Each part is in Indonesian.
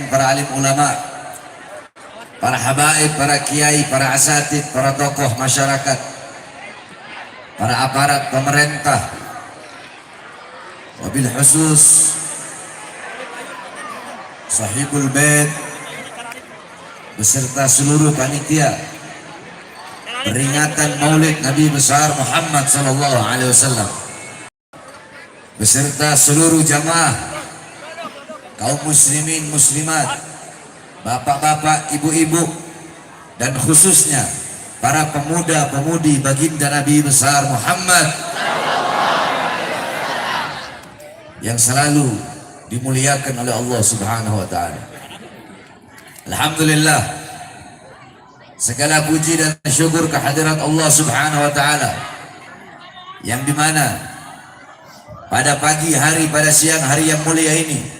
para alim ulama, para habaib, para kiai, para asatid, para tokoh masyarakat, para aparat pemerintah, wabil khusus sahibul bait beserta seluruh panitia peringatan Maulid Nabi besar Muhammad sallallahu alaihi wasallam beserta seluruh jamaah kaum muslimin muslimat, bapak-bapak, ibu-ibu, dan khususnya para pemuda-pemudi baginda Nabi besar Muhammad yang selalu dimuliakan oleh Allah Subhanahu wa taala. Alhamdulillah, segala puji dan syukur kehadirat Allah Subhanahu wa taala yang dimana pada pagi hari, pada siang hari yang mulia ini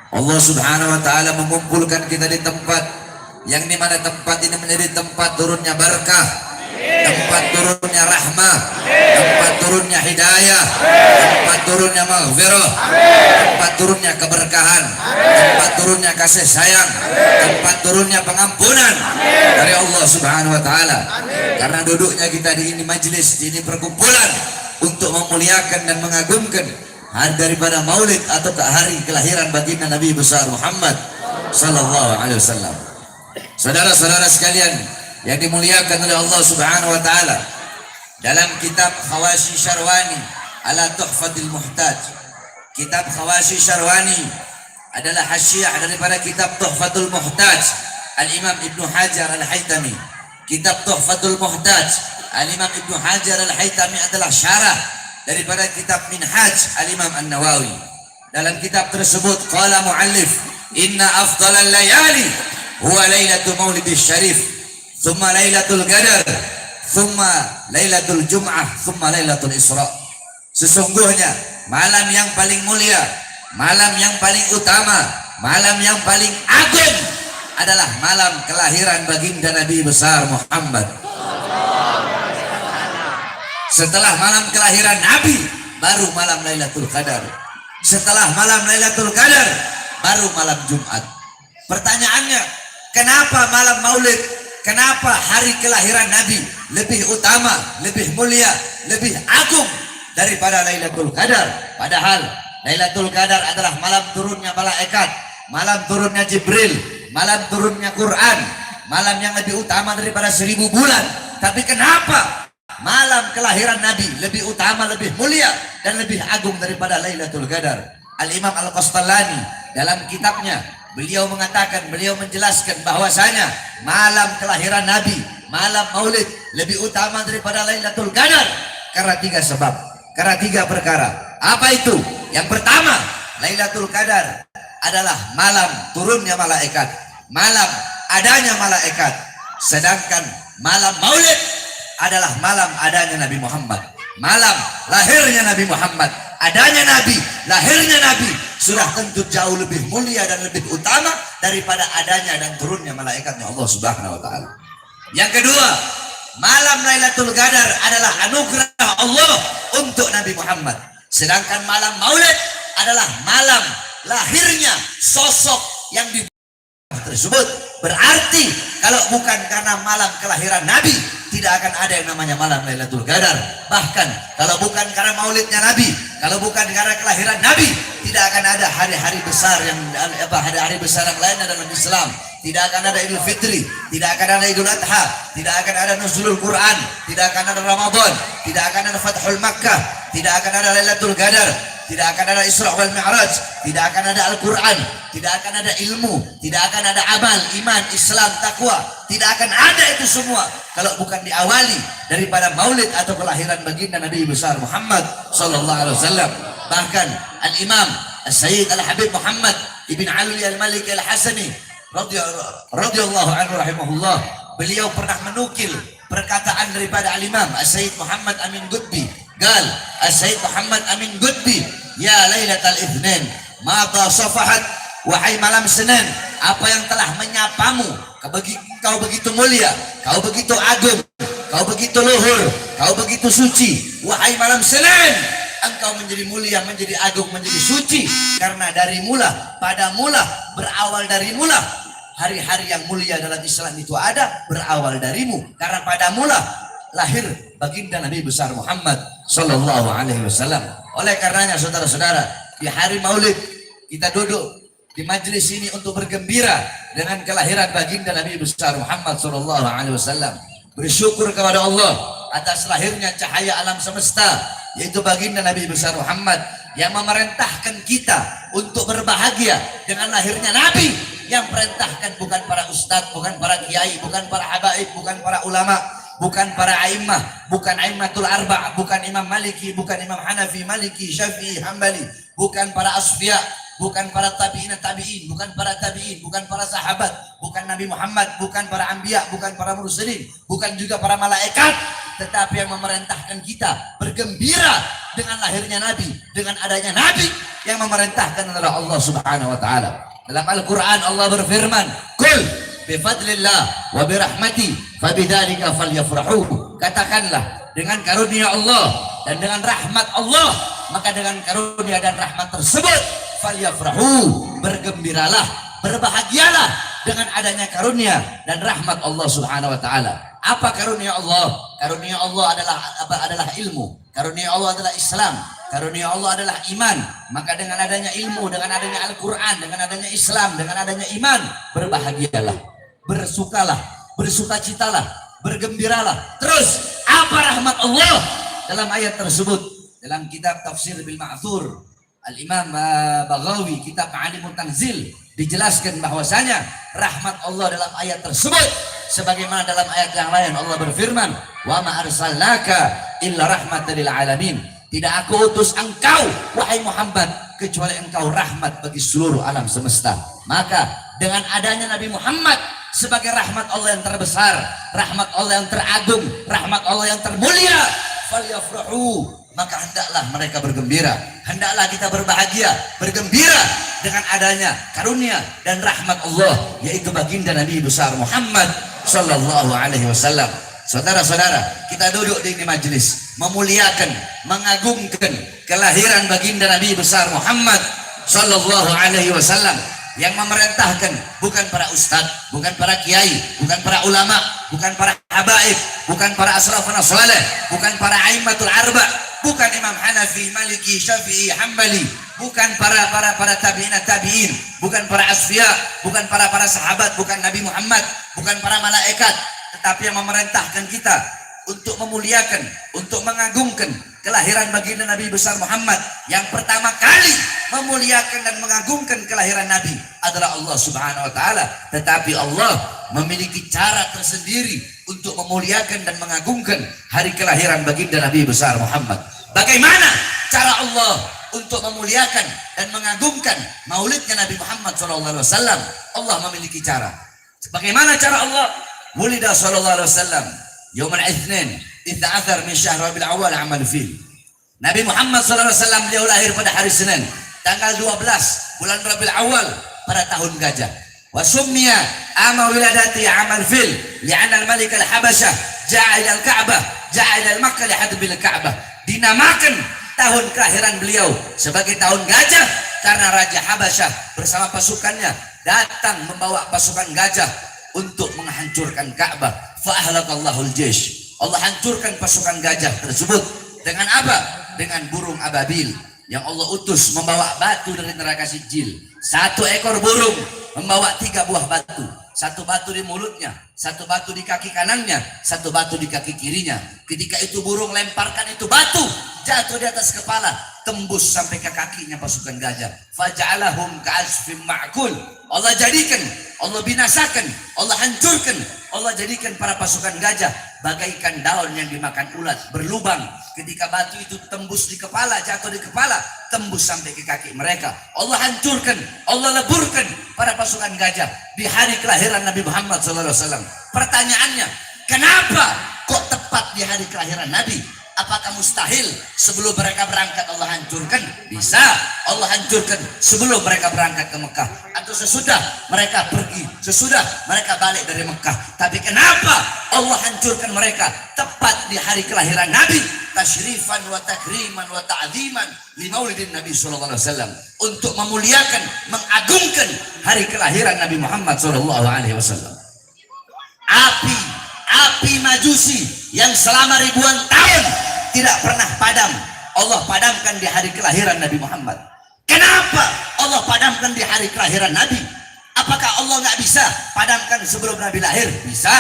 Allah Subhanahu wa taala mengumpulkan kita di tempat yang dimana tempat ini menjadi tempat turunnya berkah, tempat turunnya rahmah, tempat turunnya hidayah, tempat turunnya maghfirah, tempat turunnya keberkahan, tempat turunnya kasih sayang, tempat turunnya pengampunan dari Allah Subhanahu wa taala. Karena duduknya kita di ini majelis, di ini perkumpulan untuk memuliakan dan mengagumkan hari daripada Maulid atau hari kelahiran baginda Nabi besar Muhammad sallallahu alaihi wasallam. Saudara-saudara sekalian yang dimuliakan oleh Allah Subhanahu wa taala, dalam kitab Khawashi Syarwani ala Tuhfatil Muhtaj, kitab Khawashi Syarwani adalah hasyiah daripada kitab Tuhfatul Muhtaj Al-Imam Ibnu Hajar Al-Haytami. Kitab Tuhfatul Muhtaj Al-Imam Ibnu Hajar Al-Haytami adalah syarah daripada kitab Minhaj Al-Imam An-Nawawi. Dalam kitab tersebut qala muallif, inna afdalal layali huwa lailatul maulidis syarif, thumma lailatul qadar, thumma lailatul jum'ah, thumma lailatul isra. Sesungguhnya malam yang paling mulia, malam yang paling utama, malam yang paling agung adalah malam kelahiran baginda Nabi besar Muhammad. Setelah malam kelahiran Nabi, baru malam Lailatul Qadar. Setelah malam Lailatul Qadar, baru malam Jumat. Pertanyaannya, kenapa malam Maulid, kenapa hari kelahiran Nabi lebih utama, lebih mulia, lebih agung daripada Lailatul Qadar? Padahal Lailatul Qadar adalah malam turunnya malaikat, malam turunnya Jibril, malam turunnya Quran, malam yang lebih utama daripada 1000 bulan. Tapi kenapa malam kelahiran Nabi lebih utama, lebih mulia, dan lebih agung daripada Lailatul Qadar? Al-Imam Al-Qastallani dalam kitabnya, beliau mengatakan, beliau menjelaskan bahwasanya malam kelahiran Nabi, malam Maulid lebih utama daripada Lailatul Qadar karena 3 sebab, karena 3 perkara. Apa itu? Yang pertama, Lailatul Qadar adalah malam turunnya malaikat, malam adanya malaikat. Sedangkan malam Maulid adalah malam adanya Nabi Muhammad, malam lahirnya Nabi Muhammad. Adanya Nabi, lahirnya Nabi sudah tentu jauh lebih mulia dan lebih utama daripada adanya dan turunnya malaikatnya Allah Subhanahu wa taala. Yang kedua, malam Lailatul Qadar adalah anugerah Allah untuk Nabi Muhammad. Sedangkan malam Maulid adalah malam lahirnya sosok yang di tersebut. Berarti kalau bukan karena malam kelahiran Nabi, tidak akan ada yang namanya malam Lailatul Qadar. Bahkan kalau bukan karena maulidnya Nabi, kalau bukan karena kelahiran Nabi, tidak akan ada hari-hari besar yang hari-hari besar yang lainnya dalam Islam. Tidak akan ada Idul Fitri, tidak akan ada Idul Adha, tidak akan ada Nuzulul Quran, tidak akan ada Ramadan, tidak akan ada Fathul Makkah, tidak akan ada Lailatul Qadar, tidak akan ada Isra wal Mi'raj, tidak akan ada Al-Quran, tidak akan ada ilmu, tidak akan ada amal, iman, Islam, takwa. Tidak akan ada itu semua kalau bukan diawali daripada maulid atau kelahiran baginda Nabi besar Muhammad sallallahu alaihi wasallam. Bahkan Al-Imam As-Sayyid Al-Habib Muhammad Ibn Ali Al-Malik Al-Hasani radhiyallahu anhu rahimahullah, beliau pernah menukil perkataan daripada Al-Imam As-Sayyid Muhammad Amin Qutbi. Gal As-Sayyid Muhammad Amin Qutbi, ya Lailatul Itsnin ma tasafahat, wahai malam Senin, apa yang telah menyapamu, kau begitu mulia, kau begitu agung, kau begitu luhur, kau begitu suci. Wahai malam Senin, engkau menjadi mulia, menjadi agung, menjadi suci. Karena dari mula, pada mula, berawal dari mula. Hari-hari yang mulia dalam Islam itu ada berawal darimu. Karena pada mula lahir baginda Nabi besar Muhammad Sallallahu Alaihi Wasallam. Oleh karenanya saudara-saudara, di hari Maulid kita duduk di majelis ini untuk bergembira dengan kelahiran baginda Nabi besar Muhammad Sallallahu Alaihi Wasallam. Bersyukur kepada Allah atas lahirnya cahaya alam semesta, yaitu baginda Nabi besar Muhammad yang memerintahkan kita untuk berbahagia dengan lahirnya Nabi, yang perintahkan bukan para ustadz, bukan para kiai, bukan para habaib, bukan para ulama, bukan para a'immah, bukan a'immatul arba', bukan Imam Maliki, bukan Imam Hanafi, Maliki, Syafi'i, Hambali, bukan para asfiya, bukan para tabi'in, bukan para tabi'in, bukan para sahabat, bukan Nabi Muhammad, bukan para anbiya, bukan para mursalin, bukan juga para malaikat, tetapi yang memerintahkan kita bergembira dengan lahirnya Nabi, dengan adanya Nabi, yang memerintahkan adalah Allah Subhanahu wa taala. Dalam Al-Qur'an Allah berfirman, "Qul bifadlillah wa birahmati fabidzalika falyafrahu." Katakanlah, dengan karunia Allah dan dengan rahmat Allah, maka dengan karunia dan rahmat tersebut falyafrahu, bergembiralah, berbahagialah dengan adanya karunia dan rahmat Allah Subhanahu wa taala. Apa karunia Allah? Karunia Allah adalah ilmu. Karunia Allah adalah Islam. Karunia Allah adalah iman. Maka dengan adanya ilmu, dengan adanya Al-Quran, dengan adanya Islam, dengan adanya iman, berbahagialah, bersukalah, bersukacitalah, bergembiralah. Terus apa rahmat Allah dalam ayat tersebut? Dalam kitab Tafsir bil Ma'thur Al-Imam Baghawi, kitab Ma'alimut Tanzil, dijelaskan bahwasanya rahmat Allah dalam ayat tersebut sebagaimana dalam ayat yang lain Allah berfirman, "Wa ma arsalnaka illa rahmatan lil alamin." Tidak aku utus engkau wahai Muhammad kecuali engkau rahmat bagi seluruh alam semesta. Maka dengan adanya Nabi Muhammad sebagai rahmat Allah yang terbesar, rahmat Allah yang teragung, rahmat Allah yang termulia, falyafrahu, maka hendaklah mereka bergembira, hendaklah kita berbahagia, bergembira dengan adanya karunia dan rahmat Allah, yaitu baginda Nabi besar Muhammad Sallallahu Alaihi Wasallam. Saudara-saudara, kita duduk di majelis memuliakan, mengagungkan kelahiran baginda Nabi besar Muhammad Sallallahu Alaihi Wasallam, yang memerintahkan bukan para ustadz, bukan para kiai, bukan para ulama, bukan para habaib, bukan para asrafun saleh, bukan para a'immatul arba', bukan Imam Hanafi, Maliki, Syafi'i, Hambali, bukan para tabi'in, bukan para asfiya, bukan para sahabat, bukan Nabi Muhammad, bukan para malaikat, tetapi yang memerintahkan kita untuk memuliakan, untuk mengagungkan kelahiran baginda Nabi besar Muhammad. Yang pertama kali memuliakan dan mengagungkan kelahiran Nabi adalah Allah Subhanahu wa taala. Tetapi Allah memiliki cara tersendiri untuk memuliakan dan mengagungkan hari kelahiran baginda Nabi besar Muhammad. Bagaimana cara Allah untuk memuliakan dan mengagungkan maulidnya Nabi Muhammad SAW? Allah memiliki cara. Bagaimana cara Allah? Wulida sallallahu alaihi wasallam yaumul itsnin 12 min syahr Rabiul Awwal amal fil. Nabi Muhammad sallallahu alaihi wasallam beliau lahir pada hari Senin tanggal 12 bulan Rabiul Awwal pada tahun gajah. Wa summiya ama wiladati amal fil li'anna al-malik al-Habasyah ja'a ila al-Ka'bah, ja'a ila Makkah li hadbil Ka'bah. Dinamakan tahun kelahiran beliau sebagai tahun gajah karena Raja Habasyah bersama pasukannya datang membawa pasukan gajah untuk menghancurkan Ka'bah. Fa ahlakallahul jaysh. Allah hancurkan pasukan gajah tersebut dengan apa? Dengan burung ababil yang Allah utus membawa batu dari neraka Sijil. Satu ekor burung membawa 3 buah batu. Satu batu di mulutnya, satu batu di kaki kanannya, satu batu di kaki kirinya. Ketika itu burung lemparkan itu batu, jatuh di atas kepala, tembus sampai ke kakinya pasukan gajah. Faja'alahum ka'asfim ma'kul. Allah jadikan, Allah binasakan, Allah hancurkan, Allah jadikan para pasukan gajah bagaikan daun yang dimakan ulat, berlubang. Ketika batu itu tembus di kepala, jatuh di kepala, tembus sampai ke kaki mereka. Allah hancurkan, Allah leburkan para pasukan gajah di hari kelahiran Nabi Muhammad SAW. Pertanyaannya, kenapa kok tepat di hari kelahiran Nabi? Apakah mustahil sebelum mereka berangkat Allah hancurkan? Bisa Allah hancurkan sebelum mereka berangkat ke Mekah atau sesudah mereka pergi, sesudah mereka balik dari Mekah. Tapi kenapa Allah hancurkan mereka tepat di hari kelahiran Nabi? tasyrifan wa takriman wa ta'ziman li maulidin Nabi sallallahu alaihi wasallam, untuk memuliakan, mengagungkan hari kelahiran Nabi Muhammad sallallahu alaihi wasallam. Api majusi yang selama ribuan tahun tidak pernah padam, Allah padamkan di hari kelahiran Nabi Muhammad. Kenapa Allah padamkan di hari kelahiran Nabi? Apakah Allah nggak bisa padamkan sebelum Nabi lahir? Bisa.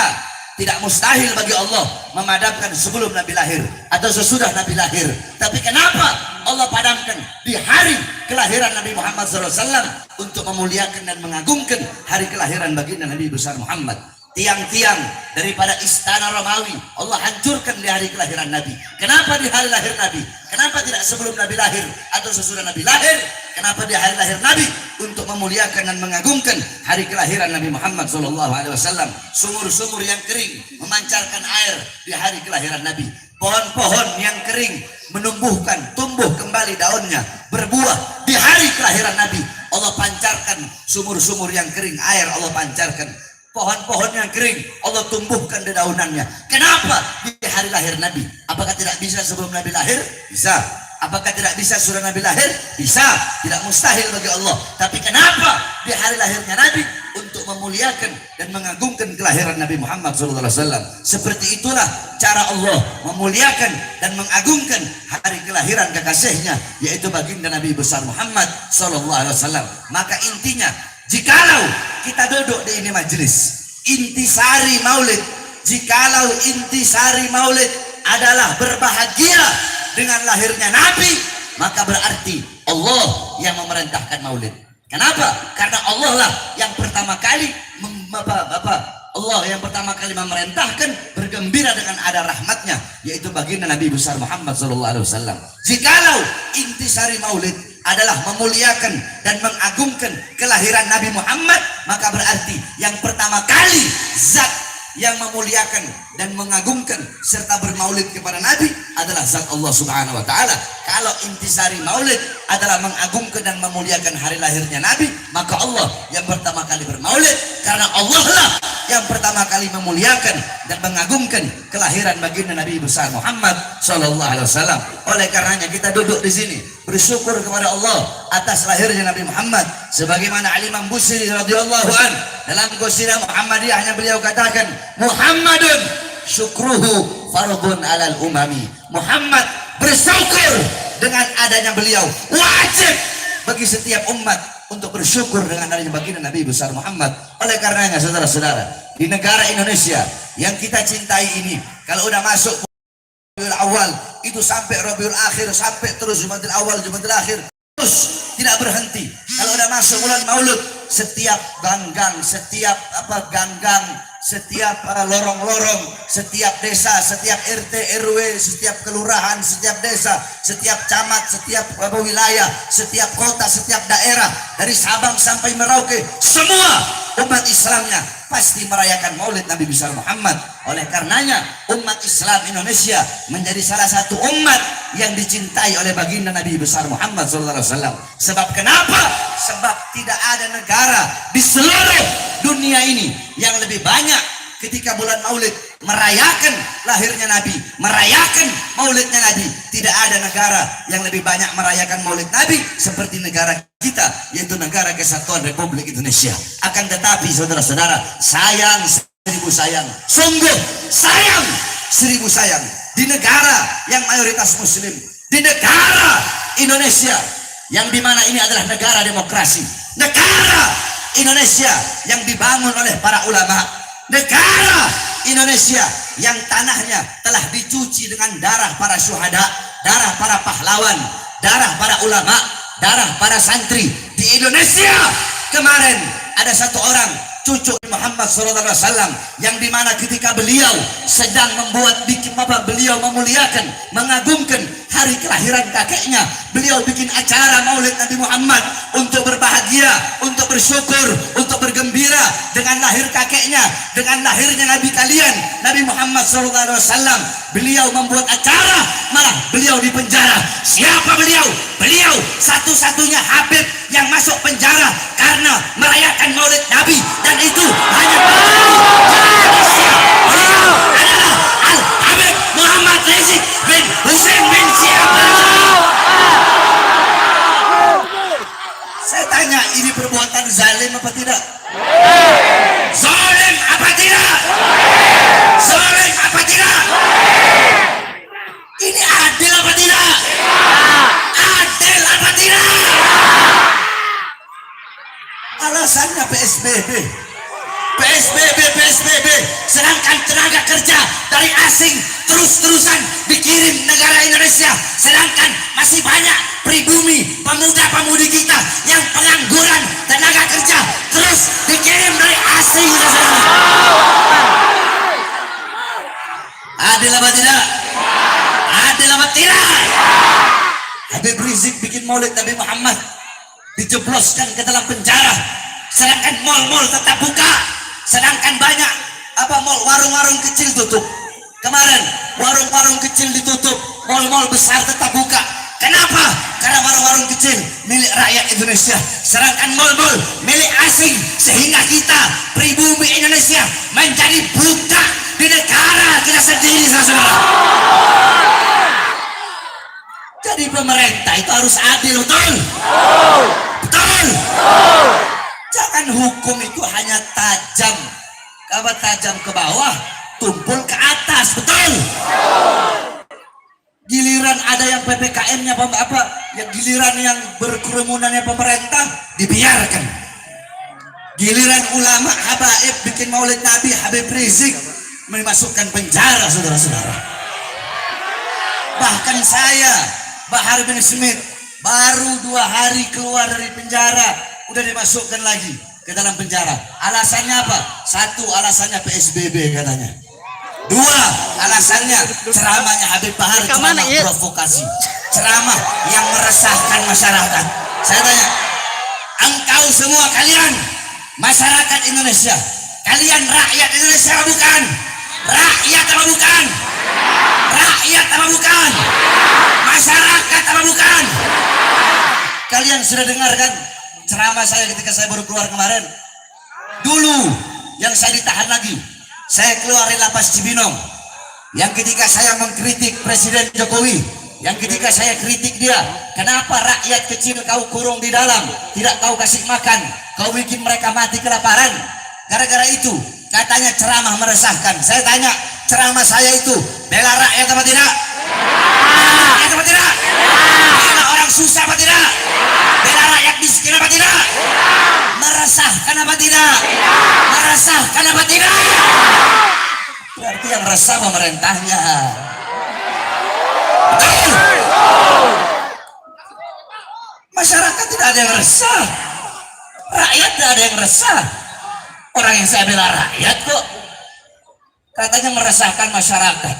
Tidak mustahil bagi Allah memadamkan sebelum Nabi lahir atau sesudah Nabi lahir. Tapi kenapa Allah padamkan di hari kelahiran Nabi Muhammad SAW untuk memuliakan dan mengagungkan hari kelahiran baginda Nabi besar Muhammad? Tiang-tiang daripada istana Romawi Allah hancurkan di hari kelahiran Nabi. Kenapa di hari lahir Nabi? Kenapa tidak sebelum Nabi lahir atau sesudah Nabi lahir? Kenapa di hari lahir Nabi? Untuk memuliakan dan mengagungkan hari kelahiran Nabi Muhammad SAW. Sumur-sumur yang kering memancarkan air di hari kelahiran Nabi. Pohon-pohon yang kering tumbuh kembali daunnya, berbuah di hari kelahiran Nabi. Allah pancarkan sumur-sumur yang kering, air Allah pancarkan. Pohon-pohon yang kering Allah tumbuhkan dedaunannya. Kenapa di hari lahir Nabi? Apakah tidak bisa sebelum Nabi lahir? Bisa. Apakah tidak bisa sudah Nabi lahir? Bisa. Tidak mustahil bagi Allah. Tapi kenapa di hari lahirnya Nabi? Untuk memuliakan dan mengagungkan kelahiran Nabi Muhammad SAW. Seperti itulah cara Allah memuliakan dan mengagungkan hari kelahiran kekasihnya, yaitu baginda Nabi besar Muhammad SAW. Maka intinya, jikalau kita duduk di ini majelis intisari maulid, jikalau intisari maulid adalah berbahagia dengan lahirnya Nabi, maka berarti Allah yang memerintahkan maulid. Kenapa? Karena Allah lah yang pertama kali Allah yang pertama kali memerintahkan bergembira dengan ada rahmatnya, yaitu baginda Nabi besar Muhammad SAW. Jikalau intisari maulid adalah memuliakan dan mengagungkan kelahiran Nabi Muhammad, maka berarti yang pertama kali zat yang memuliakan dan mengagungkan serta bermaulid kepada Nabi adalah zat Allah Subhanahu wa taala. Kalau intisari maulid adalah mengagungkan dan memuliakan hari lahirnya Nabi, maka Allah yang pertama kali bermaulid, karena Allah lah yang pertama kali memuliakan dan mengagungkan kelahiran baginda Nabi besar Muhammad sallallahu alaihi wasallam. Oleh karenanya kita duduk di sini bersyukur kepada Allah atas lahirnya Nabi Muhammad, sebagaimana Imam Busiri radhiyallahu an dalam Qasidah Muhammadiyahnya beliau katakan, Muhammadun syukruhu fardun alal umami. Muhammad bersyukur dengan adanya beliau, wajib bagi setiap umat untuk bersyukur dengan adanya baginda Nabi besar Muhammad. Oleh karenanya saudara-saudara, di negara Indonesia yang kita cintai ini, kalau udah masuk Rabiul Awal itu sampai Rabiul Akhir, sampai terus Jumadil Awal, Jumadil Akhir, terus tidak berhenti. Kalau udah masuk bulan Maulud, setiap ganggang, setiap setiap lorong-lorong, setiap desa, setiap RT RW, setiap kelurahan, setiap desa, setiap camat, setiap wilayah, setiap kota, setiap daerah, dari Sabang sampai Merauke, semua umat Islamnya pasti merayakan maulid Nabi besar Muhammad. Oleh karenanya umat Islam Indonesia menjadi salah satu umat yang dicintai oleh baginda Nabi besar Muhammad SAW. Sebab kenapa? Sebab tidak ada negara di seluruh dunia ini yang lebih banyak ketika bulan maulid merayakan lahirnya Nabi, merayakan maulidnya Nabi. Tidak ada negara yang lebih banyak merayakan maulid Nabi seperti negara kita, yaitu negara Kesatuan Republik Indonesia. Akan tetapi saudara-saudara, sayang seribu sayang, sungguh sayang seribu sayang, di negara yang mayoritas muslim, di negara Indonesia yang dimana ini adalah negara demokrasi, negara Indonesia yang dibangun oleh para ulama, negara Indonesia yang tanahnya telah dicuci dengan darah para syuhada, darah para pahlawan, darah para ulama, darah para santri. Di Indonesia kemarin ada satu orang cucu Muhammad SAW yang dimana ketika beliau sedang beliau memuliakan, mengagungkan hari kelahiran kakeknya, beliau bikin acara maulid Nabi Muhammad untuk berbahagia, untuk bersyukur, untuk bergembira dengan lahir kakeknya, dengan lahirnya Nabi kalian, Nabi Muhammad SAW. Beliau membuat acara, malah beliau di penjara. Siapa beliau? Beliau satu-satunya Habib yang masuk penjara karena merayakan maulid Nabi, dan itu hanya Indonesia. Beliau adalah Al-Habib Muhammad Rizik bin Hussein alasannya PSBB. PSBB. Sedangkan tenaga kerja dari asing terus-terusan dikirim negara Indonesia. Sedangkan masih banyak pribumi, pemuda-pemudi kita yang pengangguran tenaga kerja terus dikirim dari asing. Adil apa tidak? Adil apa tidak? Habib Rizik bikin maulid Nabi Muhammad, dijebloskan ke dalam penjara. Sedangkan mal-mal tetap buka. Sedangkan banyak mal warung-warung kecil tutup. Kemarin warung-warung kecil ditutup, mal-mal besar tetap buka. Kenapa? Karena warung-warung kecil milik rakyat Indonesia, sedangkan mal-mal milik asing, sehingga kita pribumi Indonesia menjadi budak di negara kita sendiri, saudara. Jadi pemerintah itu harus adil, betul? Betul. Jangan hukum itu hanya tajam ke bawah, tumpul ke atas, betul? Giliran ada yang PPKM-nya giliran yang berkerumunannya pemerintah dibiarkan. Giliran ulama habaib bikin maulid Nabi, Habib Rizik memasukkan penjara, saudara-saudara. Bahkan saya, Bahar bin Smith, baru 2 hari keluar dari penjara udah dimasukkan lagi ke dalam penjara. Alasannya apa? 1, alasannya PSBB katanya. 2, alasannya ceramahnya Habib Bahar ceramah provokasi, ceramah yang meresahkan masyarakat. Saya tanya, engkau semua kalian masyarakat Indonesia, kalian rakyat Indonesia apa bukan? Rakyat apa bukan? Rakyat apa bukan? Masyarakat apa bukan? Kalian sudah dengar kan ceramah saya ketika saya baru keluar kemarin? Dulu yang saya ditahan lagi, saya keluar dari lapas Cibinong. Yang ketika saya mengkritik Presiden Jokowi, yang ketika saya kritik dia, kenapa rakyat kecil kau kurung di dalam, tidak kau kasih makan, kau bikin mereka mati kelaparan. Gara-gara itu katanya ceramah meresahkan. Saya tanya, ceramah saya itu bela rakyat apa tidak? Rakyat apa tidak? Bela orang susah apa tidak? Bela rakyat miskin apa tidak? Meresahkan apa tidak? Meresahkan apa tidak? Berarti yang resah pemerintahnya. Betul. Masyarakat tidak ada yang resah, rakyat tidak ada yang resah. Orang yang saya bela rakyat kok katanya meresahkan masyarakat,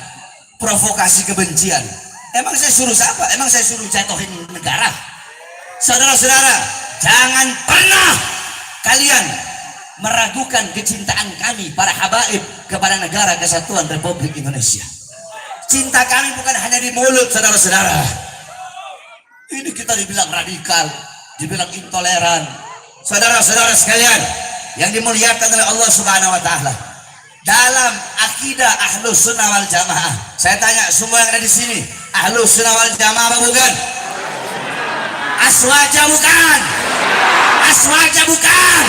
provokasi kebencian. Emang saya suruh siapa? Emang saya suruh jatuhin negara? Saudara-saudara, jangan pernah kalian meragukan kecintaan kami para habaib kepada negara kesatuan Republik Indonesia. Cinta kami bukan hanya di mulut, saudara-saudara. Ini kita dibilang radikal, dibilang intoleran. Saudara-saudara sekalian yang dimuliakan oleh Allah Subhanahu wa taala, dalam akidah Ahlus Sunnah wal Jamaah, saya tanya semua yang ada di sini, Ahlus Sunnah wal Jamaah apa bukan? Aswaja bukan? Aswaja bukan?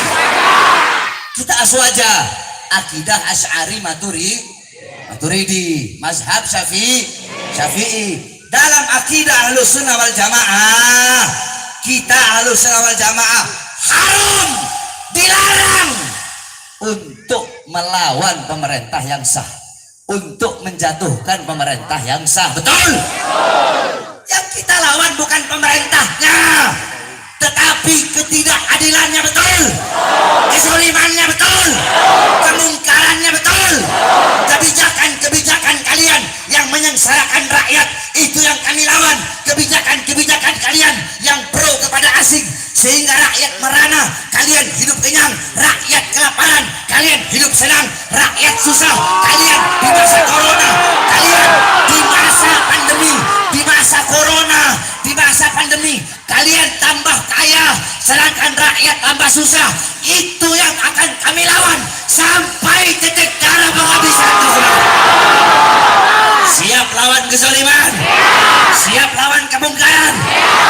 Kita aswaja, akidah Asy'ari Maturidi, mazhab Syafi'i. Dalam akidah Ahlus Sunnah wal Jamaah, kita Ahlus Sunnah wal Jamaah haram, dilarang untuk melawan pemerintah yang sah, untuk menjatuhkan pemerintah yang sah. Betul? Yang kita lawan bukan pemerintahnya, tetapi ketidakadilannya. Betul? Kezalimannya. Betul? Kemungkarannya. Betul? Kebijakan-kebijakan kalian yang menyengsarakan rakyat, itu yang kami lawan. Kebijakan-kebijakan kalian yang pro kepada asing, sehingga rakyat merana, kalian hidup kenyang, rakyat kelaparan, kalian hidup senang, rakyat susah, kalian di masa corona, kalian di masa pandemi, di masa corona, di masa pandemi, kalian tambah kaya, sedangkan rakyat tambah susah. Itu yang akan kami lawan sampai titik darah penghabisan. Siap lawan kezaliman, siap lawan kemungkaran,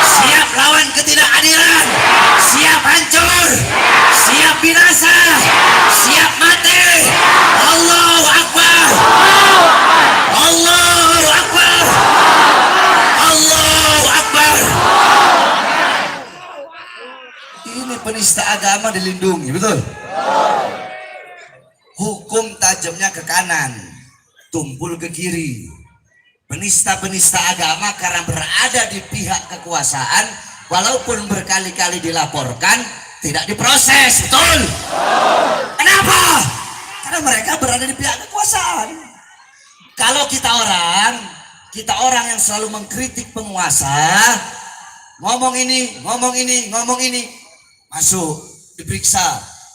siap lawan ketidakadilan, siap hancur, siap binasa, siap mati. Allahu Akbar, Allahu Akbar, Allahu Akbar. Ini penista agama. agama dilindungi, betul? Hukum tajamnya ke kanan, tumpul ke kiri. Penista-penista agama karena berada di pihak kekuasaan, walaupun berkali-kali dilaporkan, tidak diproses, betul? Kenapa? Karena mereka berada di pihak kekuasaan. Kalau kita orang yang selalu mengkritik penguasa, ngomong ini, masuk, diperiksa,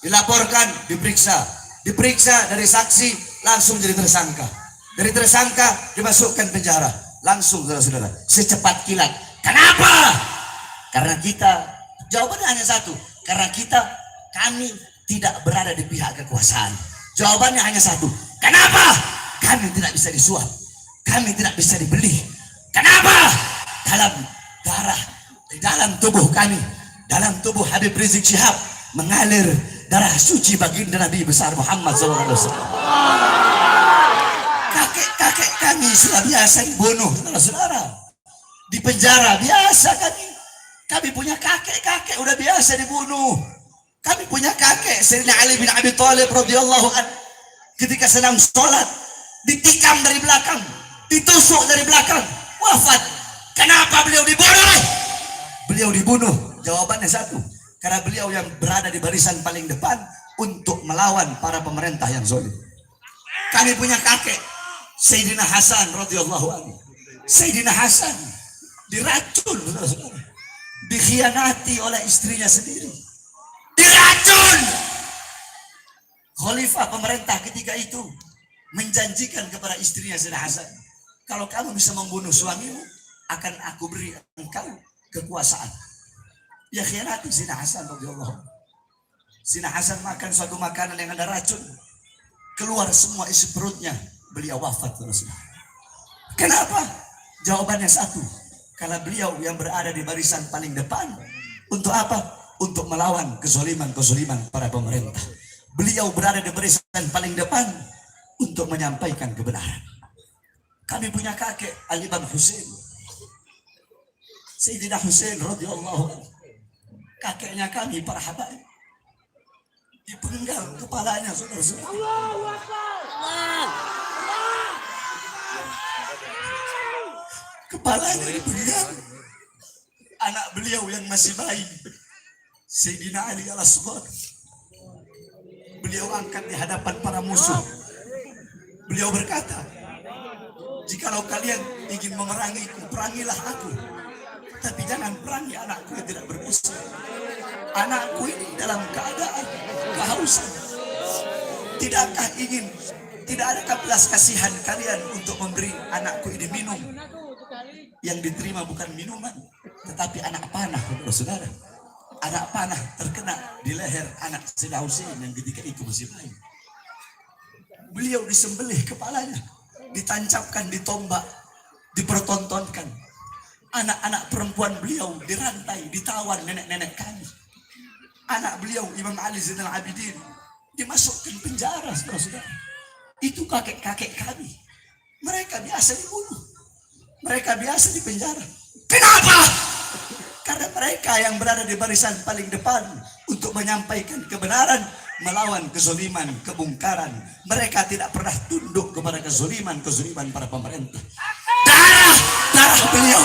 dilaporkan, diperiksa dari saksi, langsung jadi tersangka. Dari tersangka, dimasukkan penjara. Langsung, saudara-saudara, secepat kilat. Kenapa? Karena kita, jawabannya hanya satu. Karena kami tidak berada di pihak kekuasaan. Jawabannya hanya satu. Kenapa? Kami tidak bisa disuap. Kami tidak bisa dibeli. Kenapa? Di dalam tubuh kami, dalam tubuh Habib Rizik Syihab mengalir darah suci baginda Nabi besar Muhammad SAW. Kakek kami sudah biasa dibunuh, saudara. Di penjara biasa kami punya kakek udah biasa dibunuh. Kami punya kakek Sayyidina Ali bin Abi Thalib radhiyallahu anhu, ketika sedang sholat ditikam dari belakang, ditusuk dari belakang, wafat. Kenapa beliau dibunuh? Beliau dibunuh, jawabannya satu, karena beliau yang berada di barisan paling depan untuk melawan para pemerintah yang zalim. Kami punya kakek Sayyidina Hasan radhiyallahu anhu. Sayyidina Hasan diracun, saudara-saudara, dikhianati oleh istrinya sendiri, diracun. Khalifah pemerintah ketika itu menjanjikan kepada istrinya Sayyidina Hasan, kalau kamu bisa membunuh suamimu, akan aku beri engkau kekuasaan. Ya khianati Sayyidina Hasan radhiyallahu anhu. Sayyidina Hasan makan suatu makanan yang ada racun, keluar semua isi perutnya, beliau wafat. Kenapa? Jawabannya satu, karena beliau yang berada di barisan paling depan. Untuk apa? Untuk melawan kezaliman para pemerintah. Beliau berada di barisan paling depan untuk menyampaikan kebenaran. Kami punya kakek Ali bin Husain, Sayyidina Husain radhiyallahu anhu. Kakeknya kami para habaib, dipenggal kepalanya, saudara-saudara. Kepalanya dipenggal. Anak beliau yang masih bayi, Sayyidina Ali al-Asghar, beliau angkat di hadapan para musuh. Beliau berkata, jikalau kalian ingin memerangiku, perangilah aku, tapi jangan perangi anakku yang tidak berdosa. Anakku ini dalam keadaan kehausan. Tidak adakah belas kasihan kalian untuk memberi anakku ini minum? Yang diterima bukan minuman, tetapi anak panah, saudara. Anak panah terkena di leher anak Sayyidina Husain yang ketika itu masih bayi. Beliau disembelih kepalanya, ditancapkan di tombak, dipertontonkan. Anak-anak perempuan beliau dirantai, ditawan nenek-nenek kami. Anak beliau Imam Ali Zainal Abidin dimasukkan penjara, saudara-saudara. Itu kakek-kakek kami. Mereka biasa dibunuh, mereka biasa dipenjara. Kenapa? Karena mereka yang berada di barisan paling depan untuk menyampaikan kebenaran, melawan kezaliman, kemungkaran. Mereka tidak pernah tunduk kepada kezaliman para pemerintah. Darah beliau,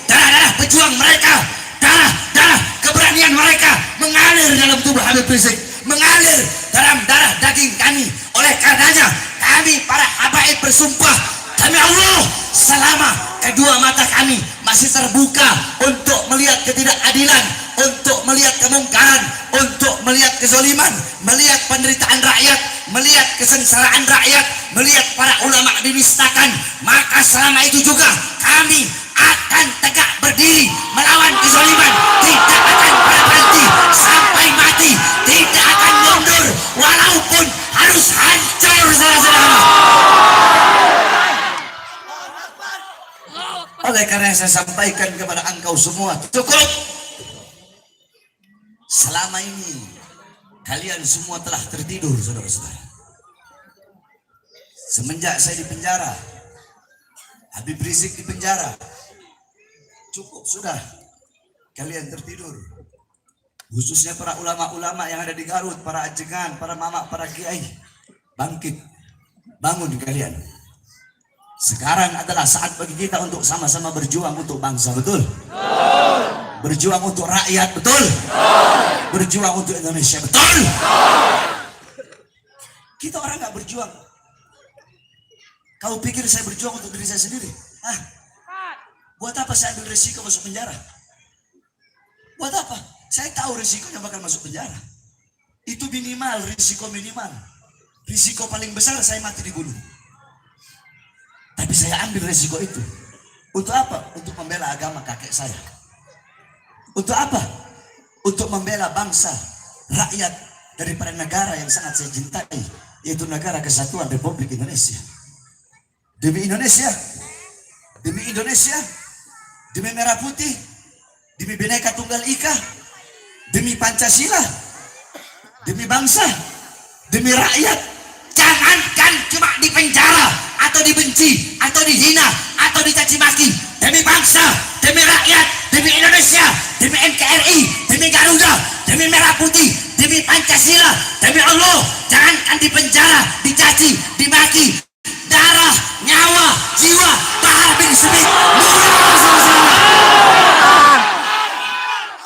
darah pejuang mereka, darah keberanian mereka mengalir dalam tubuh Habib Rizik, mengalir dalam darah daging kami. Oleh karenanya kami para habaib bersumpah demi Allah, selama kedua mata kami masih terbuka untuk melihat ketidakadilan, untuk melihat kemungkaran, untuk melihat kezaliman, melihat penderitaan rakyat, melihat kesengsaraan rakyat, melihat para ulama dinistakan, maka selama itu juga kami akan tegak berdiri melawan kezaliman, tidak akan berhenti sampai mati, tidak akan mundur walaupun harus hancur, saudara-saudara. Oleh karena saya sampaikan kepada engkau semua, cukup. Selama ini kalian semua telah tertidur, saudara-saudara. Semenjak saya di penjara, Habib Rizik di penjara, cukup sudah. kalian tertidur. Khususnya para ulama-ulama yang ada di Garut, para ajengan, para mama, para kiai. Bangkit, bangun kalian. Sekarang adalah saat bagi kita untuk sama-sama berjuang untuk bangsa, betul? Berjuang untuk rakyat, betul? Berjuang untuk Indonesia, betul? Kita orang nggak berjuang. Kau pikir saya berjuang untuk diri saya sendiri? Buat apa saya ambil risiko masuk penjara? Buat apa? Saya tahu risikonya bakal masuk penjara. Itu minimal, risiko minimal. Risiko paling besar saya mati dibunuh. Tapi saya ambil risiko itu. Untuk apa? Untuk membela agama kakek saya. Untuk apa? Untuk membela bangsa, rakyat daripada negara yang sangat saya cintai, yaitu negara Kesatuan Republik Indonesia. Demi Indonesia, demi Indonesia, demi merah putih, demi Bhinneka Tunggal Ika, demi Pancasila, demi bangsa, demi rakyat. Jangankan cuma di penjara atau dibenci atau dihina atau dicaci maki, demi bangsa, demi rakyat, demi Indonesia, demi NKRI, demi Garuda, demi merah putih, demi Pancasila, demi Allah. Jangankan di penjara, dicaci, dimaki, darah, nyawa, jiwa, Bahar bin Smith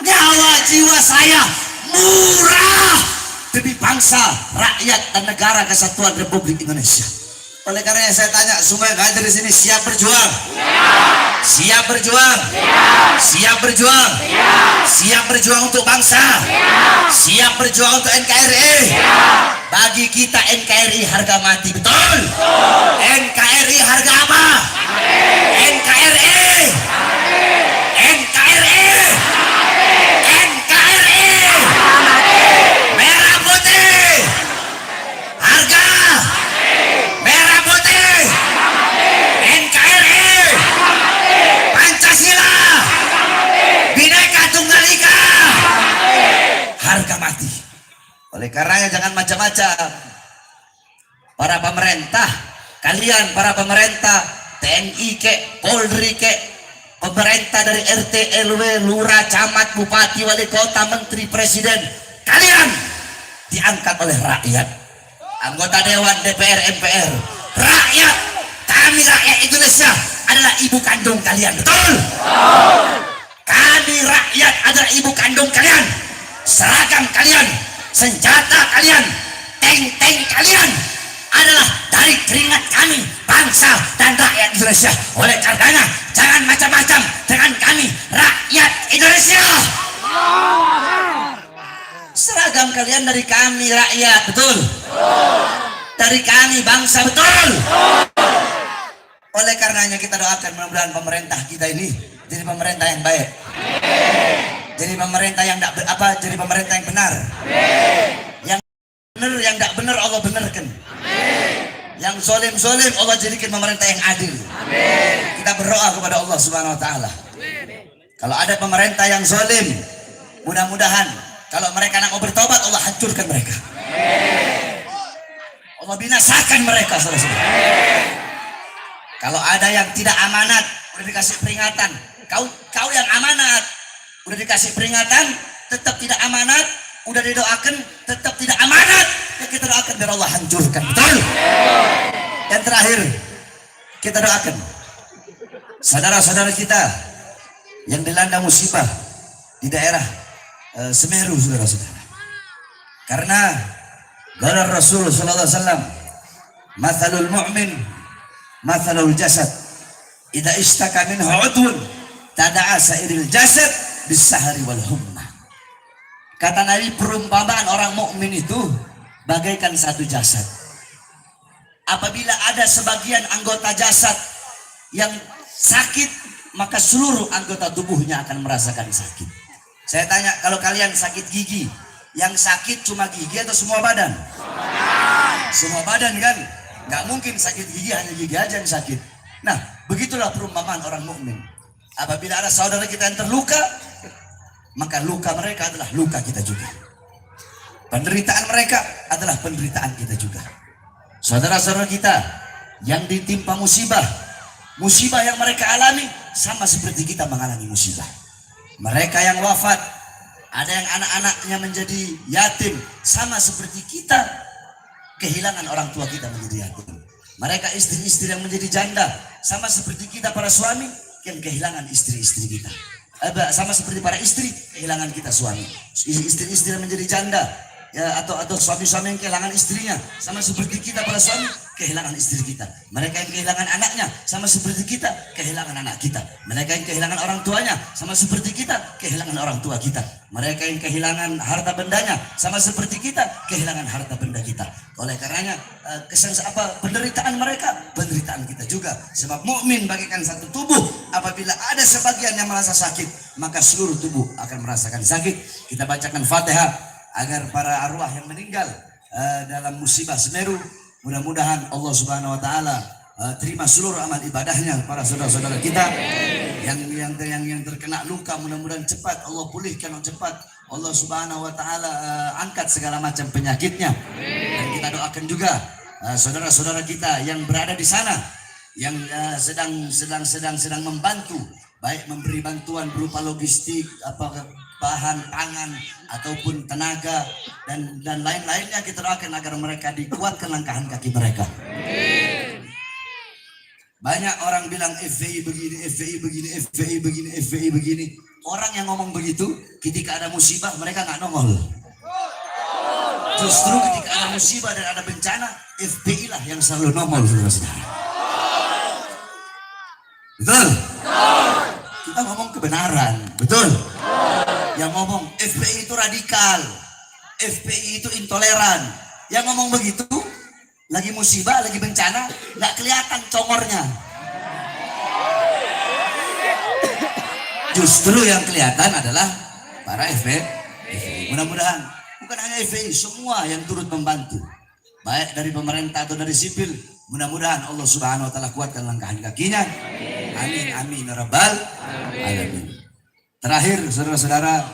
nyawa jiwa saya murah demi bangsa, rakyat, dan negara Kesatuan Republik Indonesia. Oleh karena saya tanya semua yang hadir di sini, siap berjuang? Siap berjuang? Siap berjuang? Siap berjuang untuk bangsa? Siap berjuang untuk NKRI? Bagi kita NKRI harga mati, betul? NKRI harga apa? NKRI! NKRI! NKRI! Merah putih! Harga! Merah putih! NKRI! Pancasila! Bhinneka Tunggal Ika! Harga mati. Oleh karenanya jangan macam-macam. Para pemerintah, kalian para pemerintah, TNI kek, Polri kek, pemerintah dari RT, LW, lurah, camat, bupati, wali kota, menteri, presiden, kalian diangkat oleh rakyat. Anggota Dewan, DPR, MPR, rakyat, kami rakyat Indonesia adalah ibu kandung kalian, betul? Kami rakyat adalah ibu kandung kalian. Seragam kalian, senjata kalian, tank-tank kalian adalah dari keringat kami, bangsa dan rakyat Indonesia. Oleh karenanya jangan macam-macam dengan kami rakyat Indonesia. Seragam kalian dari kami rakyat, betul? Dari kami bangsa, betul? Oleh karenanya kita doakan mudah-mudahan pemerintah kita ini jadi pemerintah yang baik. Jadi pemerintah yang jadi pemerintah yang benar. Yang benar, yang tidak benar Allah benarkan. Yang zolim Allah jadikan pemerintah yang adil. Kita berdoa kepada Allah Subhanahu Wa Taala. Kalau ada pemerintah yang zolim, mudah-mudahan kalau mereka nak mau bertobat, Allah hancurkan mereka. Allah binasakan mereka, saudara-saudara. Kalau ada yang tidak amanat, udah dikasih peringatan. Kau yang amanat, udah dikasih peringatan, tetap tidak amanat, udah didoakan, tetap tidak amanat. Ya kita doakan biar Allah hancurkan, betul? Yang terakhir, kita doakan saudara-saudara kita yang dilanda musibah di daerah Semeru, saudara-saudara. Karena qala Rasul sallallahu alaihi wasallam, "Matsalul mu'min matsalul jasad. Idza ishtaka minhu 'udwun tada'a sa'iril jasad bis-sahari wal humma." Kata Nabi, perumpamaan orang mukmin itu bagaikan satu jasad. Apabila ada sebagian anggota jasad yang sakit, maka seluruh anggota tubuhnya akan merasakan sakit. Saya tanya, kalau kalian sakit gigi, yang sakit cuma gigi atau semua badan? Semua badan kan? Nggak mungkin sakit gigi hanya gigi aja yang sakit. Nah, begitulah perumpamaan orang mukmin. Apabila ada saudara kita yang terluka, maka luka mereka adalah luka kita juga. Penderitaan mereka adalah penderitaan kita juga. Saudara-saudara kita yang ditimpa musibah yang mereka alami sama seperti kita mengalami musibah. Mereka yang wafat, ada yang anak-anaknya menjadi yatim, sama seperti kita kehilangan orang tua kita menjadi yatim. Mereka istri-istri yang menjadi janda, sama seperti kita para suami yang kehilangan istri-istri kita. Sama seperti para istri kehilangan kita suami. Istri-istri yang menjadi janda, ya, atau suami-suami yang kehilangan istrinya, sama seperti kita para suami kehilangan istri kita. Mereka yang kehilangan anaknya, sama seperti kita kehilangan anak kita. Mereka yang kehilangan orang tuanya, sama seperti kita kehilangan orang tua kita. Mereka yang kehilangan harta bendanya, sama seperti kita kehilangan harta benda kita. Oleh karenanya penderitaan mereka, penderitaan kita juga. Sebab mukmin bagaikan satu tubuh, apabila ada sebagian yang merasa sakit, maka seluruh tubuh akan merasakan sakit. Kita bacakan Fatihah agar para arwah yang meninggal dalam musibah Semeru, mudah-mudahan Allah Subhanahu wa taala terima seluruh amal ibadahnya. Para saudara-saudara kita yang terkena luka, mudah-mudahan cepat Allah pulihkan cepat. Allah Subhanahu wa taala angkat segala macam penyakitnya. Dan kita doakan juga saudara-saudara kita yang berada di sana, yang sedang membantu, baik memberi bantuan berupa logistik, bahan pangan ataupun tenaga dan lain-lainnya. Kita doakan agar mereka dikuatkan langkahan kaki mereka. Banyak orang bilang FPI begini, FPI begini, FPI begini, FPI begini. Orang yang ngomong begitu ketika ada musibah mereka nggak nongol. Justru ketika ada musibah dan ada bencana, FPI lah yang selalu nongol, saudara-saudara. Betul? Kita ngomong kebenaran, betul? Yang ngomong FPI itu radikal, FPI itu intoleran. Yang ngomong begitu, lagi musibah, lagi bencana, nggak kelihatan congornya. Justru yang kelihatan adalah para FPI. Mudah-mudahan bukan hanya FPI, semua yang turut membantu, baik dari pemerintah atau dari sipil. Mudah-mudahan Allah Subhanahu wa taala kuatkan langkahan kakinya. Amin amin ya rabbal alamin. Terakhir saudara-saudara,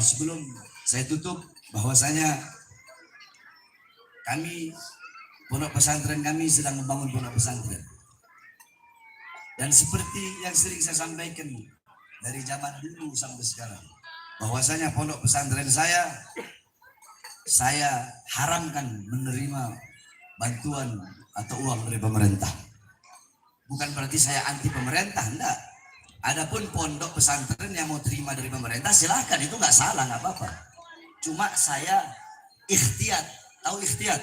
sebelum saya tutup, bahwasanya kami, pondok pesantren kami sedang membangun pondok pesantren. Dan seperti yang sering saya sampaikan dari zaman dulu sampai sekarang, bahwasanya pondok pesantren saya haramkan menerima bantuan atau uang dari pemerintah. Bukan berarti saya anti pemerintah, enggak. Adapun pondok pesantren yang mau terima dari pemerintah silakan, itu nggak salah, nggak apa-apa. Cuma saya ikhtiyat. Tahu ikhtiyat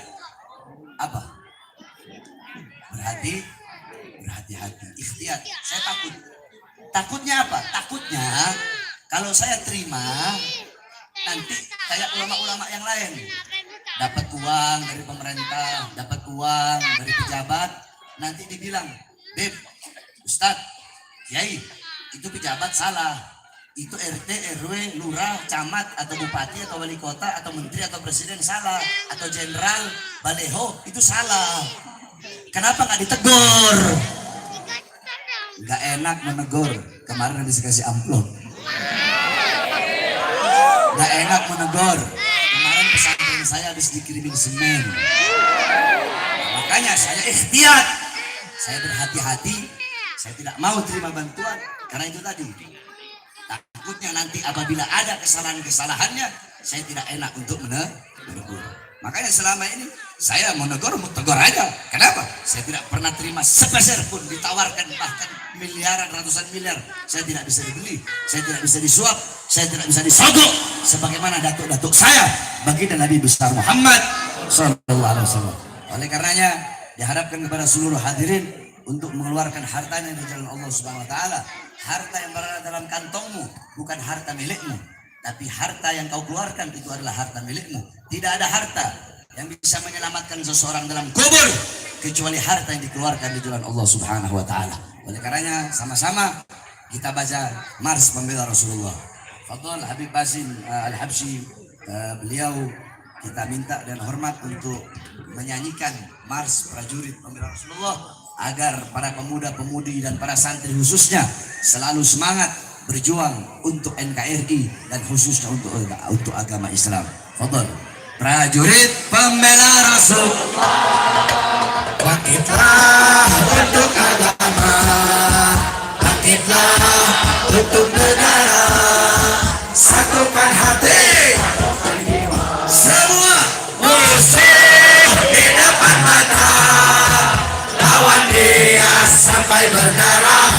apa? Berhati-hati. Ikhtiyat. Saya takut. Takutnya apa? Takutnya kalau saya terima, nanti kayak ulama-ulama yang lain, dapat uang dari pemerintah, dapat uang dari pejabat, nanti dibilang, Beb, Ustadz, Kiai, itu pejabat salah. Itu RT, RW, lurah, camat, atau bupati, atau wali kota, atau menteri, atau presiden salah. Atau jenderal, baleho, itu salah. Kenapa nggak ditegur? Nggak enak menegur. Kemarin habis kasih amplop. Nggak enak menegur. Kemarin pesantren saya habis dikirimin semen. Makanya saya ikhtiyat. Saya berhati-hati. Saya tidak mau terima bantuan. Karena itu tadi. Takutnya nanti apabila ada kesalahan-kesalahannya, saya tidak enak untuk menegur. Makanya selama ini saya mau tegur aja. Kenapa? Saya tidak pernah terima sepeser pun ditawarkan, bahkan miliaran, ratusan miliar. Saya tidak bisa dibeli, saya tidak bisa disuap, saya tidak bisa disogok. Sebagaimana datuk-datuk saya, baginda Nabi besar Muhammad SAW. Oleh karenanya diharapkan kepada seluruh hadirin untuk mengeluarkan hartanya di jalan Allah Subhanahu Wa Taala. Harta yang berada dalam kantongmu bukan harta milikmu, tapi harta yang kau keluarkan itu adalah harta milikmu. Tidak ada harta yang bisa menyelamatkan seseorang dalam kubur kecuali harta yang dikeluarkan di jalan Allah Subhanahu Wa Taala. Oleh karenanya sama-sama kita baca Mars Pembela Rasulullah. Fadhil Habib Basim Al-Habsyi, beliau kita minta dan hormat untuk menyanyikan Mars Prajurit Pembela Rasulullah, agar para pemuda-pemudi dan para santri khususnya selalu semangat berjuang untuk NKRI dan khususnya untuk agama Islam. Fadhil. Prajurit Pembela Rasulullah, bangkitlah untuk agama, bangkitlah untuk negara, satukan hati semua musuh di depan mata, lawan dia sampai berdarah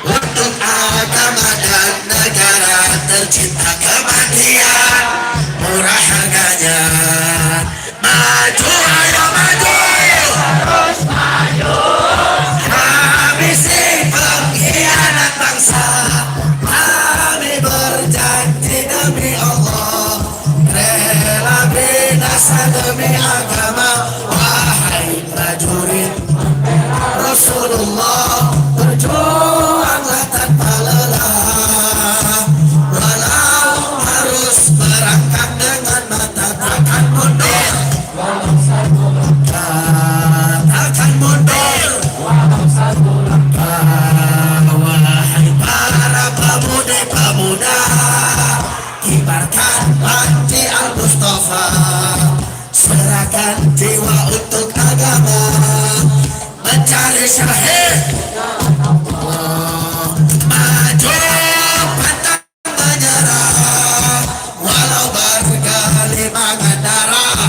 untuk agama dan negara, tercipta kematian murah harganya. Maju ayo maju, harus maju, habisi pengkhianat bangsa. Kami berjanji demi Allah, rela binasa demi agama. Wahai prajurit Rasulullah, berjuanglah tanpa lelah, walau harus merangkak dengan mata, takkan mundur, takkan mundur. Wahai para pemuda-pemuda, kibarkan panji Al-Mustafa, serahkan jiwa untuk agama, mencari syahid. Maju pantang menyerah, walau bergelimangan darah,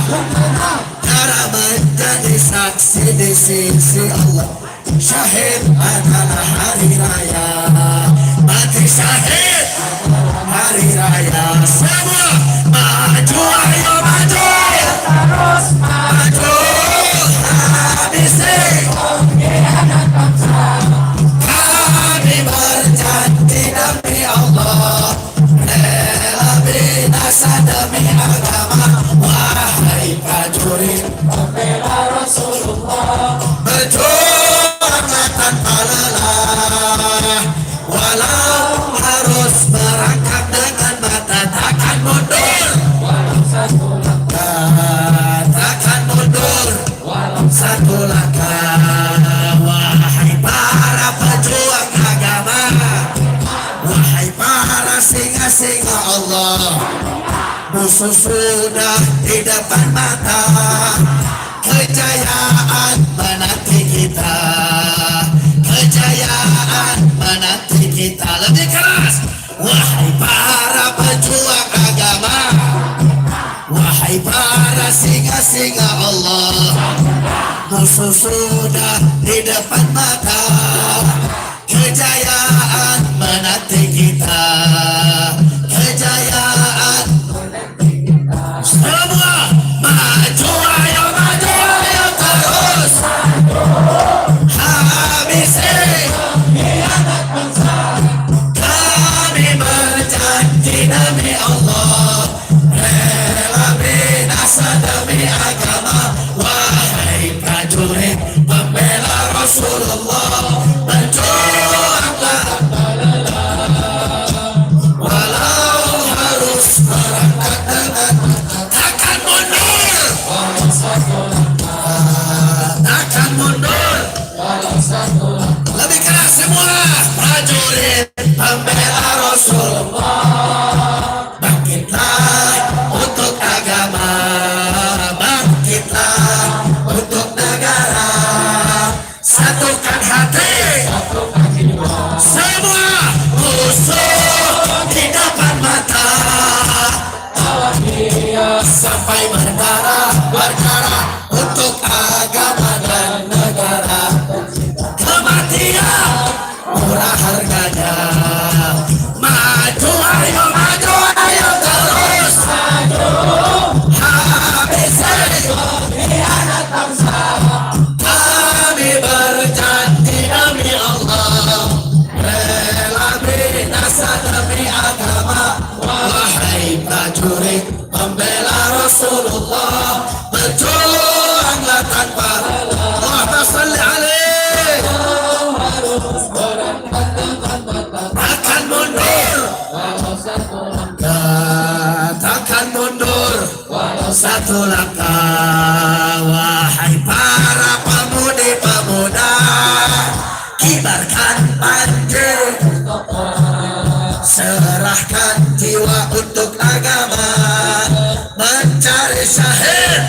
darah menjadi saksi di sisi Allah. Syahid adalah hari raya, mati syahid hari raya. Semua maju ayo maju, terus maju, habisi pengkhianat bangsa. Kami berjanji demi Allah, rela binasa demi agama. Wahai prajurit pembela Rasulullah, berjuanglah tanpa lelah, walau harus merangkak dengan mata, takkan mundur, takkan mundur, satu langkah. Wahai para pejuang agama, wahai para singa-singa Allah, musuh sudah di depan mata, kejayaan menanti kita, kejayaan menanti kita. Lebih keras, wahai para pejuang agama, wahai para singa-singa Allah, musuh sudah di depan mata, kejayaan menanti kita, kejayaan. Semua maju ayo maju, ayo terus habisi pengkhianat bangsa. Kami berjanji demi Allah, rela binasa demi agama. Wahai prajurit pembela Rasulullah, berjuanglah walau harus merangkak dengan, takkan mundur, takkan mundur. Lebih keras semua prajurit pembela Rasulullah, bangkitlah untuk agama, bangkitlah untuk negara, satukan hati semua musuh di depan mata, sampai berdarah, berdarah untuk agama dan negara, kematian murah harganya. Maju ayo maju, ayo terus maju, habisi pengkhianat bangsa. Kami berjanji demi Allah, rela binasa demi agama. Wahai prajurit pembela Rasulullah, berjuanglah tanpa Allahumma salli alaih. Takkan mundur, takkan mundur, satu langkah. Wahai para pemudi-pemuda, kibarkan panji, serahkan jiwa untuk agama, mencari syahid.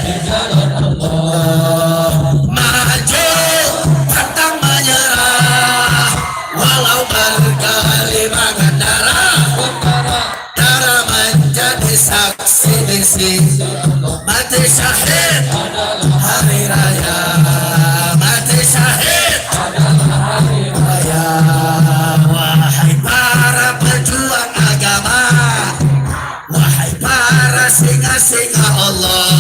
Maju pantang menyerah, walau mati, mati syahid hari raya, mati syahid hari raya. Wahai para pejuang agama, wahai para singa-singa Allah,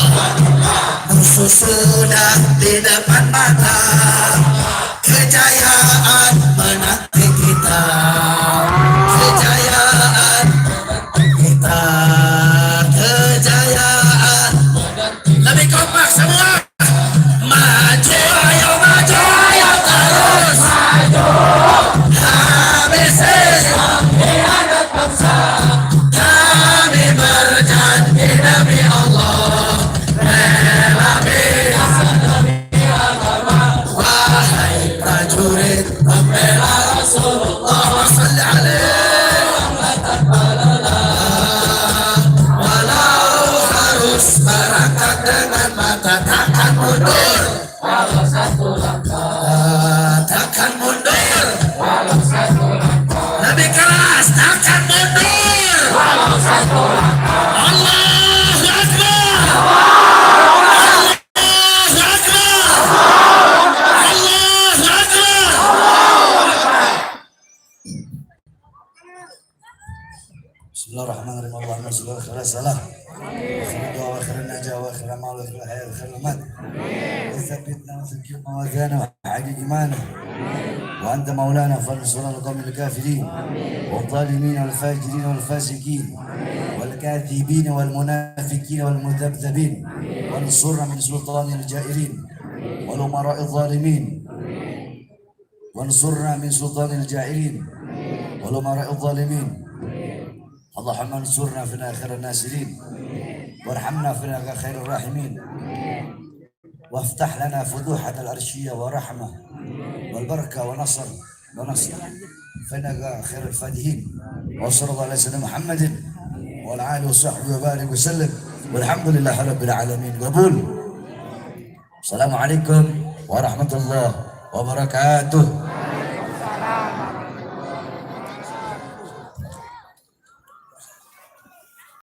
musuh sudah di depan mata, kejayaan menanti kita, kejayaan kita, kejayaan. Lebih kompak semua, maju ayo terus, maju habisin hianat bangsa. Kami berjanji demi Allah, rela bela demi agama. Wahai prajurit pembela Rasulullah, salli alaihi walau harus berangkat dengan mata, takkan mundur walau satu langkah, takkan mundur walau satu langkah, lebih keras, takkan mundur walau satu langkah. Allahu Akbar, Allahu Akbar, Allahu Akbar. Bismillahirrahmanirrahim. Allahumma shalli ala sayyidina Muhammad wa akhirin najah wa akhirin amal wa akhirin hayat wa akhirin amat. وثبتنا وثبت موازانا وحاجة إيمانا وأنت مولانا فانصرنا القوم الكافرين والظالمين والفاجرين والفاسقين والكاذبين والمنافقين والمذبذبين وانصرنا من سلطان الجائرين والأمراء الظالمين وانصرنا من سلطان الجائرين والأمراء الظالمين. اللهم انصرنا في آخر الناصرين وارحمنا في خير الراحمين وافتح لنا فتوحنا العرشية ورحمة والبركة ونصر فإنك خير الفاتحين. وصلى الله على سيدنا محمد وعلى آله وصحبه وبارك وسلم والحمد لله رب العالمين. قبول. السلام عليكم ورحمة الله وبركاته.